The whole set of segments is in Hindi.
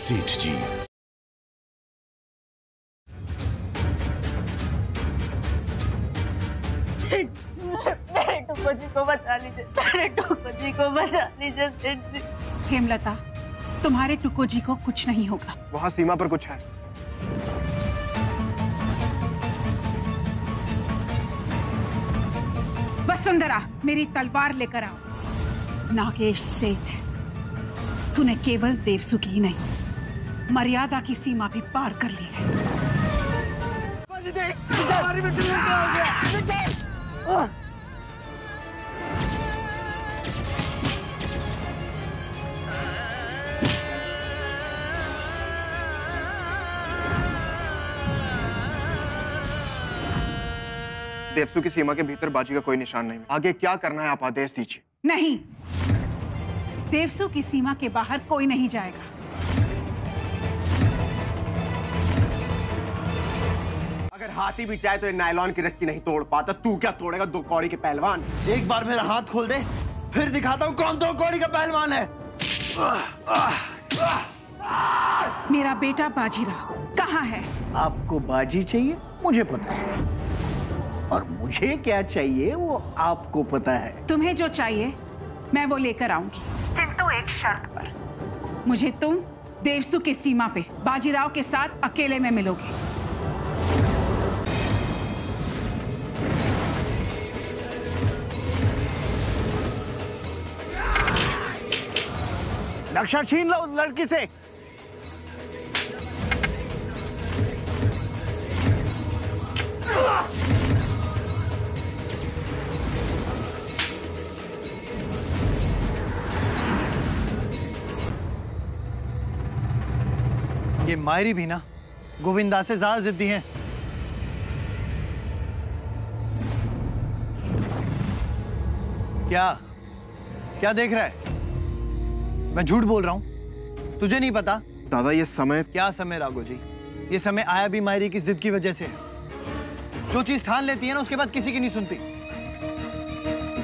सेठ जी। मेरे टुको जी को बचा लीजिए, मेरे टुको जी को बचा लीजिए सेठ जी। हेमलता, तुम्हारे टुको जी को कुछ नहीं होगा। वहाँ सीमा पर कुछ है। वसुंधरा, मेरी तलवार लेकर आओ। नागेश सेठ, तूने केवल देवसु की नहीं, मर्यादा की सीमा भी पार कर ली है। देवसु की सीमा के भीतर बाजी का कोई निशान नहीं। आगे क्या करना है आप आदेश दीजिए। नहीं, देवसु की सीमा के बाहर कोई नहीं जाएगा। अगर हाथी भी चाहे तो नायलॉन की रस्सी नहीं तोड़ पाता, तू क्या तोड़ेगा दो कौड़ी के पहलवान। एक बार मेरा हाथ खोल दे, फिर दिखाता हूँ कौन दो कौड़ी का पहलवान है। मेरा बेटा बाजीराव कहाँ है? आपको बाजी चाहिए, मुझे पता है, और मुझे क्या चाहिए वो आपको पता है। तुम्हें जो चाहिए मैं वो लेकर आऊंगी, किंतु एक शर्त पर। मुझे तुम देवसु की सीमा पे बाजीराव के साथ अकेले में मिलोगे। नक्शा छीन लो उस लड़की से। ये मायरी भी ना गोविंदा से ज्यादा जिद्दी हैं। क्या क्या देख रहा है? मैं झूठ बोल रहा हूं? तुझे नहीं पता? दादा ये समय क्या समय राघव जी? ये समय आया भी मायरी की जिद की वजह से है। जो चीज ठान लेती है ना उसके बाद किसी की नहीं सुनती।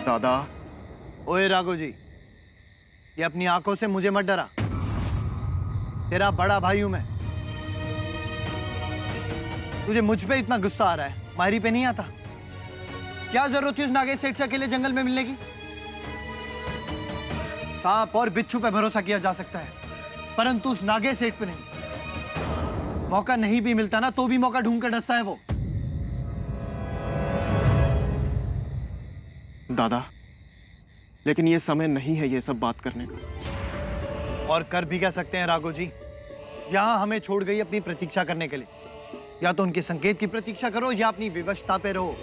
दादा। ओए राघव जी, ये अपनी आंखों से मुझे मत डरा। तेरा बड़ा भाई हूं मैं। तुझे मुझ पे इतना गुस्सा आ रहा है, मायरी पे नहीं आता? क्या जरूरत थी उस नागेश सेठ से अकेले जंगल में मिलने की? सांप और बिच्छू पे भरोसा किया जा सकता है, परंतु उस नागेश सेठ पे नहीं। मौका नहीं भी मिलता ना तो भी मौका ढूंढ कर डसता है वो। दादा, लेकिन ये समय नहीं है ये सब बात करने का। और कर भी क्या सकते हैं राघव जी? यहां हमें छोड़ गई अपनी प्रतीक्षा करने के लिए। या तो उनके संकेत की प्रतीक्षा करो या अपनी विवशता पे रहो।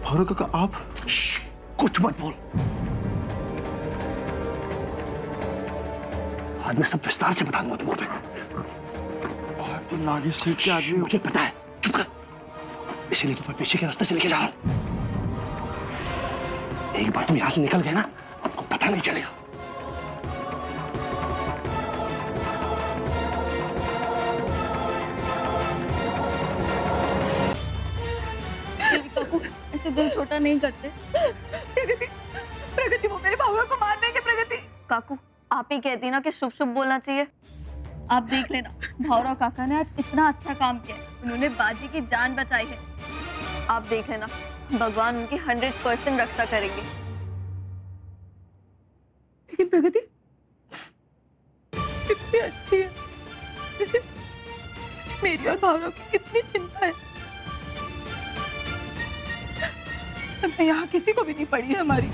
भावरा काका आप? कुछ मत बोल। आज मैं सब विस्तार से बताऊंगा तुम्हें। आप तो नागेश सेठ के आदमी। मुझे पता है, चुप कर। इसीलिए तुम्हें पीछे के रास्ते से लेके जा रहा हूं। एक बार तुम यहां से निकल गए ना, आपको पता नहीं चलेगा। ऐसे दिल छोटा नहीं करते। प्रगति, प्रगति वो मेरे भावरा को मार देंगे। प्रगति काकू, आप ही कहती ना कि शुभ शुभ बोलना चाहिए। आप देख लेना, भावरा काका ने आज इतना अच्छा काम किया है। उन्होंने बाजी की जान बचाई है। आप देख लेना, भगवान उनकी 100% रक्षा करेंगे। लेकिन प्रगति कितनी अच्छी है। मुझे मेरी और भावरा की कितनी चिंता है। यहाँ किसी को भी नहीं पड़ी है हमारी।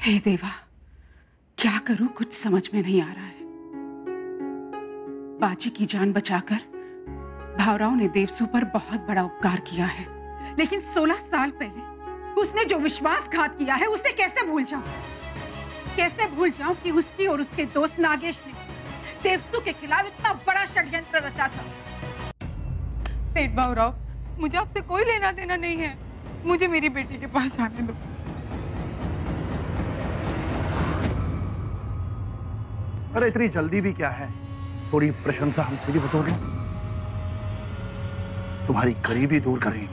हे देवा, क्या करूं कुछ समझ में नहीं आ रहा है। बाजी की जान बचाकर भावराव ने देवसू पर बहुत बड़ा उपकार किया है, लेकिन 16 साल पहले उसने जो विश्वासघात किया है उसे कैसे भूल जाऊं? कैसे भूल जाऊं कि उसकी और उसके दोस्त नागेश ने देवसू के खिलाफ इतना बड़ा षड्यंत्र रचा था। सेठ भावराव, मुझे आपसे कोई लेना देना नहीं है, मुझे मेरी बेटी के पास जाने दो। अरे इतनी जल्दी भी क्या है, थोड़ी प्रशंसा हमसे भी बतौर लो, तुम्हारी गरीबी दूर करें।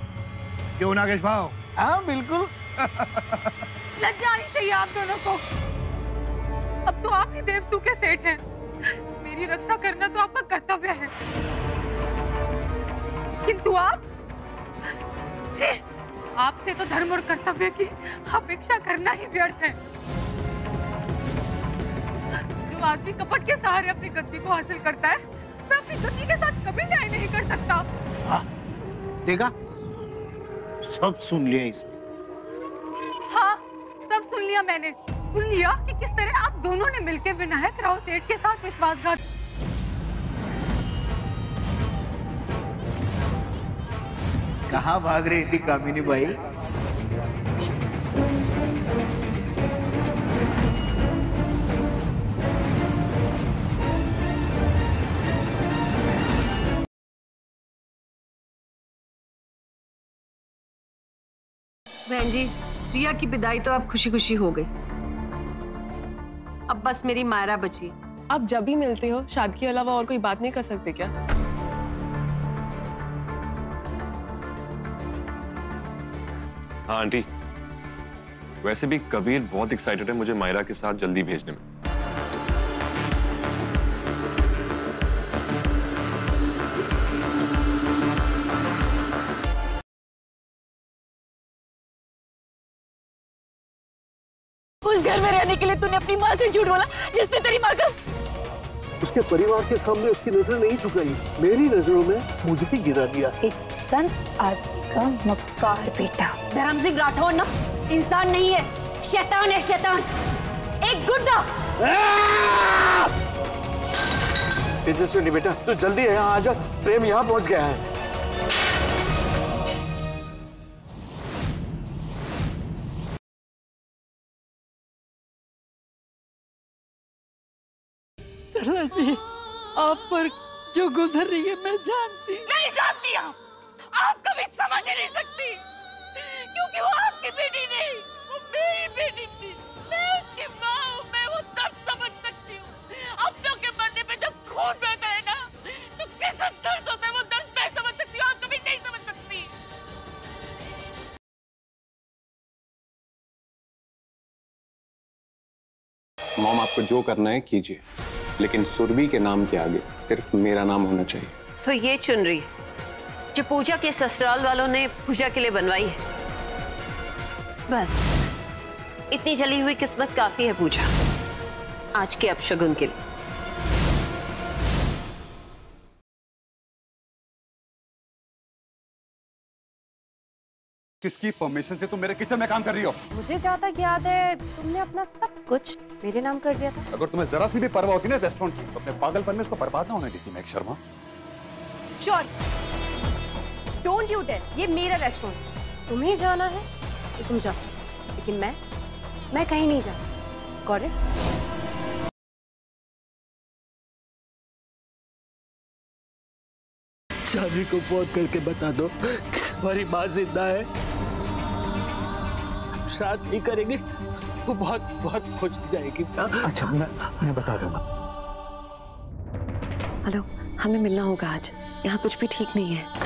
क्यों नागेश भाव? हाँ बिल्कुल। लज्जा आनी चाहिए आप दोनों को। अब तो आप ही देवसू के सेठ हैं, मेरी रक्षा करना तो आपका कर्तव्य है, किंतु आपसे तो धर्म और कर्तव्य की अपेक्षा करना ही व्यर्थ है। जो आदमी कपट के सहारे अपनी गद्दी को हासिल करता है, वह अपनी गद्दी के साथ कभी न्याय नहीं कर सकता। हाँ, देखा, सब सुन लिया इसे। हाँ, सब सुन लिया मैंने। सुन लिया कि किस तरह आप दोनों ने मिलकर विनायक राव सेठ के साथ विश्वासघात। कहाँ भाग रही थी कामिनी बाई? बहन जी, रिया की विदाई तो अब खुशी खुशी हो गई। अब बस मेरी मायरा बची। आप जब भी मिलते हो शादी के अलावा और कोई बात नहीं कर सकते क्या? हाँ आंटी, वैसे भी कबीर बहुत एक्साइटेड है मुझे मायरा के साथ जल्दी भेजने में। उस घर में रहने के लिए तूने अपनी माँ से झूठ बोला, जिसने तेरी माँ का उसके परिवार के सामने उसकी नजर नहीं झुकाई, मेरी नजरों में मुझे ही गिरा दिया। एक संत आदमी का मक्कार बेटा। धर्म सिंह राठौर ना इंसान नहीं है, शैतान है, शैतान, एक गुंडा। तेजस्विनी बेटा, तू जल्दी यहाँ आ जा, प्रेम यहाँ पहुँच गया है। सरला जी, आप पर जो गुजर रही है मैं जानती। नहीं जानती आप कभी समझ ही नहीं सकती, क्योंकि वो आपकी बेटी नहीं, वो मेरी बेटी थी। मैं उसकी माँ हूँ, मैं वो दर्द समझ सकती हूँ। अपनों के मरने पे जब खून बहता है ना, तो कैसा दर्द होता है, वो दर्द मैं समझ सकती हूँ, आप कभी नहीं समझ सकती। मॉम, आपको जो करना है कीजिए, लेकिन सुरभि के नाम के आगे सिर्फ मेरा नाम होना चाहिए। तो ये चुन रही जो पूजा के ससुराल वालों ने पूजा के लिए बनवाई है। बस इतनी जली हुई किस्मत काफी है पूजा आज के अपशगुन के लिए। किसकी परमिशन से तुम मेरे किचन में काम कर रही हो? मुझे जहाँ तक याद है तुमने अपना सब कुछ मेरे नाम कर दिया था। अगर तुम्हें जरा सी भी परवाह होती ना रेस्टोरेंट की, तो अपने पागलपन में इसको बर्बाद ना होने देती मैं Sharma. Sure, don't you dare, ये मेरा रेस्टोरेंट, तुम्हें जाना है तो तुम जा सकते, लेकिन मैं कहीं नहीं जाती। Got it? शादी को फोन करके बता दो हमारी माँ जिंदा है, श्राद्ध नहीं करेंगे, वो बहुत बहुत खुश हो जाएगी। अच्छा, मैं बता दूंगा। हेलो, हमें मिलना होगा आज, यहाँ कुछ भी ठीक नहीं है।